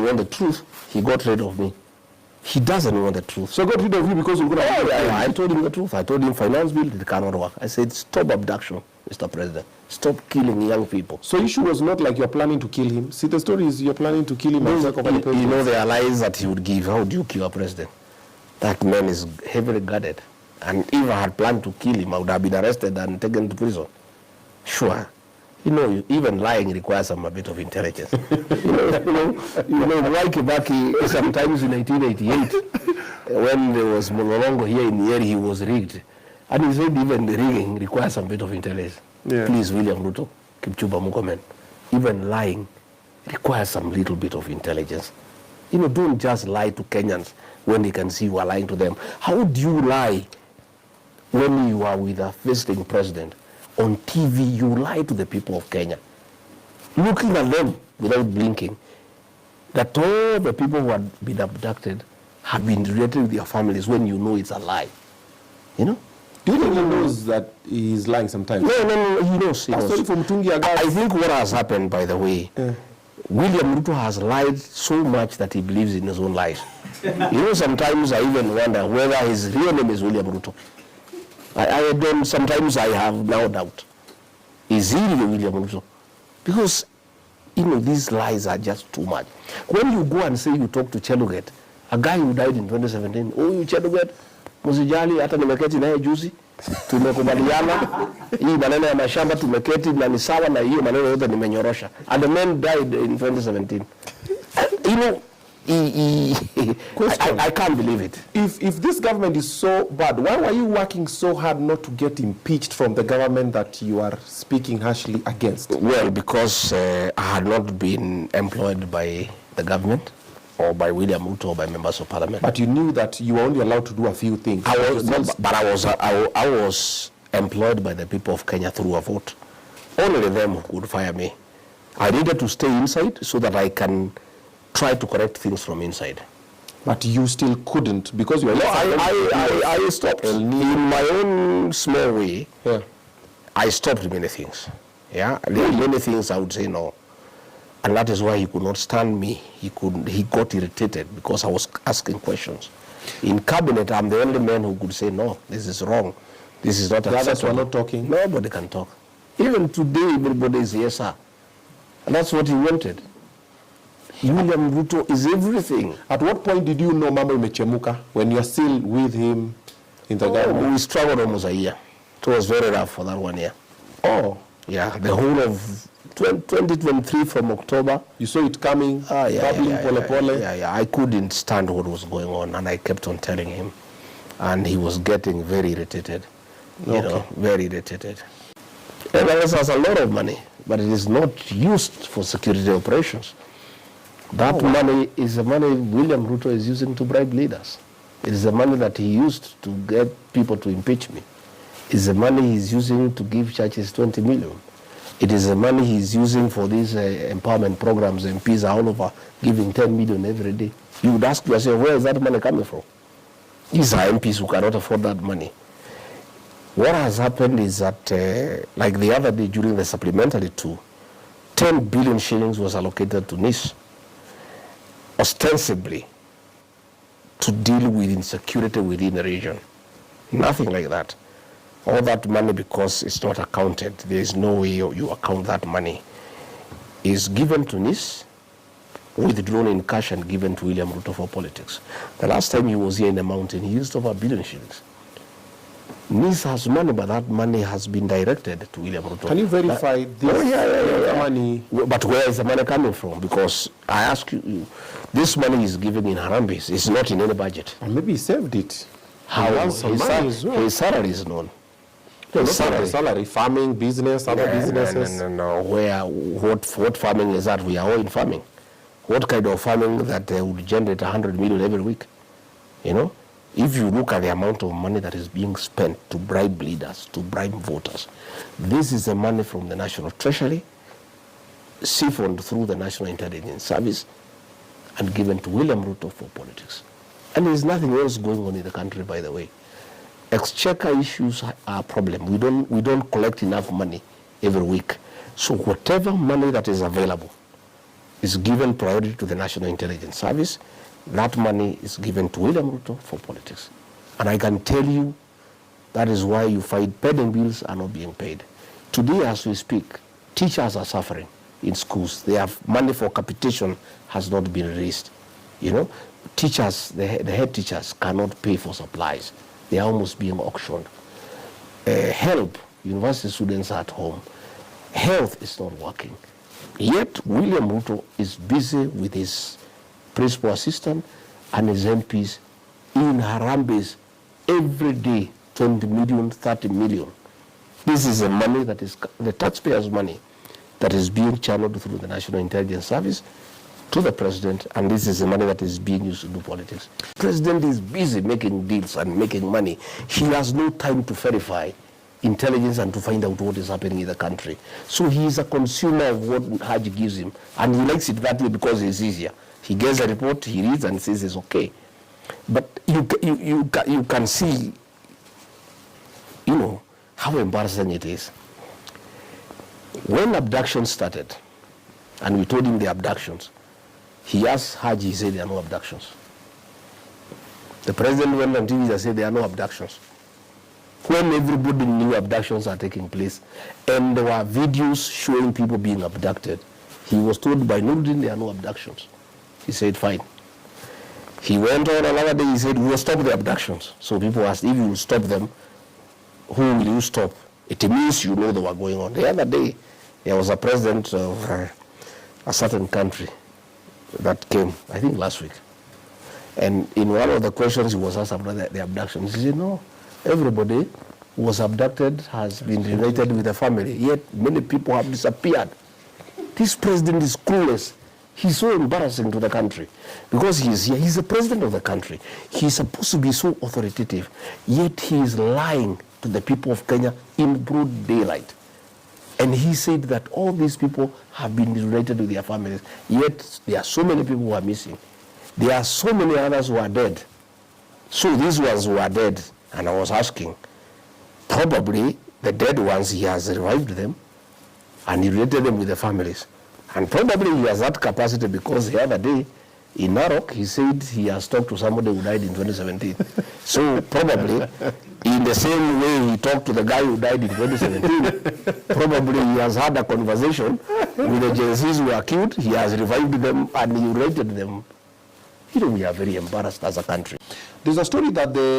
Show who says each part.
Speaker 1: want the truth, he got rid of me. He doesn't want the truth.
Speaker 2: So got rid of you because you're going to...
Speaker 1: I told him the truth. I told him finance bill, it cannot work. I said, stop abduction, Mr. President. Stop killing young people.
Speaker 2: So issue was not like you're planning to kill him. See, the story is you're planning to kill him.
Speaker 1: You know, there are lies that he would give. How do you kill a president? That man is heavily guarded. And if I had planned to kill him, I would have been arrested and taken to prison. Sure. You know, even lying requires a bit of intelligence. you know, Mwai Kibaki, sometimes in 1988, when there was Mololongo here in the area, he was rigged. And he said even the rigging requires a bit of intelligence. Yeah. Please, William Ruto, Kipchumba Murkomen, even lying requires some little bit of intelligence. You know, don't just lie to Kenyans when they can see you are lying to them. How do you lie when you are with a visiting president? On TV, you lie to the people of Kenya, looking at them without blinking, that all the people who had been abducted have been related with their families when you know it's a lie. You know?
Speaker 2: Do you think he knows that he's lying sometimes?
Speaker 1: No, he knows. He knows. I think what has happened, by the way, William Ruto has lied so much that he believes in his own lies. You know, sometimes I even wonder whether his real name is William Ruto. Sometimes I have no doubt. Is he really William Ruto? Because, you know, these lies are just too much. When you go and say you talk to Cheluget, a guy who died in 2017, oh, you Cheluget, musijali, hata nimeketi naye juzi, tumekubaliana, hii maneno ya mashamba tumeketi na ni sawa na hiyo maneno yote nimenyorosha. And the man died in 2017. You know, I can't believe it.
Speaker 2: If this government is so bad, why were you working so hard not to get impeached from the government that you are speaking harshly against?
Speaker 1: Well, because I had not been employed by the government or by William Ruto or by members of parliament.
Speaker 2: But you knew that you were only allowed to do a few things.
Speaker 1: I was employed by the people of Kenya through a vote. Only them could fire me. I needed to stay inside so that I can try to correct things from inside.
Speaker 2: But you still couldn't because you were...
Speaker 1: No, I stopped. In my own small way, I stopped many things. Yeah, many things I would say no. And that is why he could not stand me. He got irritated because I was asking questions. In cabinet, I'm the only man who could say, no, this is wrong. This is not acceptable.
Speaker 2: The others were not talking?
Speaker 1: Nobody can talk. Even today, everybody is yes, sir. And that's what he wanted. William Ruto is everything.
Speaker 2: At what point did you know Mama Imechemuka when you are still with him in the government?
Speaker 1: We struggled almost a year. It was very rough for that 1 year.
Speaker 2: Oh.
Speaker 1: Yeah, the whole of 2023 from October.
Speaker 2: You saw it coming,
Speaker 1: Yeah, I couldn't stand what was going on, and I kept on telling him. And he was getting very irritated. You know, very irritated. And NRS has a lot of money, but it is not used for security operations. That money is the money William Ruto is using to bribe leaders. It is the money that he used to get people to impeach me. It's the money he's using to give churches 20 million. It is the money he's using for these empowerment programs. MPs are all over giving 10 million every day. You would ask yourself, where is that money coming from? These are MPs who cannot afford that money. What has happened is that, like the other day during the supplementary 10 billion shillings was allocated to NIS, ostensibly to deal with insecurity within the region. Nothing like that. All that money, because it's not accounted, there is no way you account that money, is given to NIS, withdrawn in cash and given to William Ruto for politics. The last time he was here in the mountain, he used over 1 billion shillings. NIS has money, but that money has been directed to William Ruto.
Speaker 2: Can you verify this money?
Speaker 1: But where is the money coming from? Because I ask you, this money is given in Harambes. It's not in any budget.
Speaker 2: And maybe he saved it.
Speaker 1: How? His salary is known.
Speaker 2: Salary, farming, business, other businesses.
Speaker 1: No. What farming is that? We are all in farming. What kind of farming that would generate 100 million every week? You know? If you look at the amount of money that is being spent to bribe leaders, to bribe voters, this is the money from the National Treasury, siphoned through the National Intelligence Service, and given to William Ruto for politics. And there's nothing else going on in the country, by the way. Exchequer issues are a problem. We don't collect enough money every week. So whatever money that is available is given priority to the National Intelligence Service. That money is given to William Ruto for politics. And I can tell you that is why you find pending bills are not being paid. Today, as we speak, teachers are suffering in schools. They have money for capitation has not been released. You know, teachers, the head teachers cannot pay for supplies. They are almost being auctioned. Help, university students are at home. Health is not working. Yet, William Ruto is busy with his principal assistant and his MPs in Harambes every day, 20 million, 30 million. This is the money that is the taxpayers' money that is being channeled through the National Intelligence Service to the president, and this is the money that is being used to do politics. The president is busy making deals and making money. He has no time to verify intelligence and to find out what is happening in the country. So he is a consumer of what Haji gives him, and he likes it that way because it's easier. He gets a report, he reads and says it's okay. But you can see, you know, how embarrassing it is. When abductions started, and we told him the abductions, he asked Haji, he said there are no abductions. The president went on TV and said there are no abductions. When everybody knew abductions are taking place, and there were videos showing people being abducted, he was told by Nuruddin there are no abductions. He said, fine. He went on another day, he said, we will stop the abductions. So people asked, if you will stop them, who will you stop? It means you know they were going on. The other day, there was a president of a certain country that came, I think last week. And in one of the questions he was asked about the abductions, he said, no, everybody who was abducted has been reunited with the family, yet many people have disappeared. This president is clueless. He's so embarrassing to the country because he is here. He's the president of the country. He's supposed to be so authoritative, yet he is lying to the people of Kenya in broad daylight. And he said that all these people have been reunited with their families, yet there are so many people who are missing. There are so many others who are dead. So these ones who are dead, and I was asking, probably the dead ones, he has revived them and he reunited them with the families. And probably he has that capacity because the other day in Narok, he said he has talked to somebody who died in 2017. So probably in the same way he talked to the guy who died in 2017, probably he has had a conversation with the Gen Zs who were killed, he has revived them and he rated them. You know, we are very embarrassed as a country.
Speaker 2: There's a story that the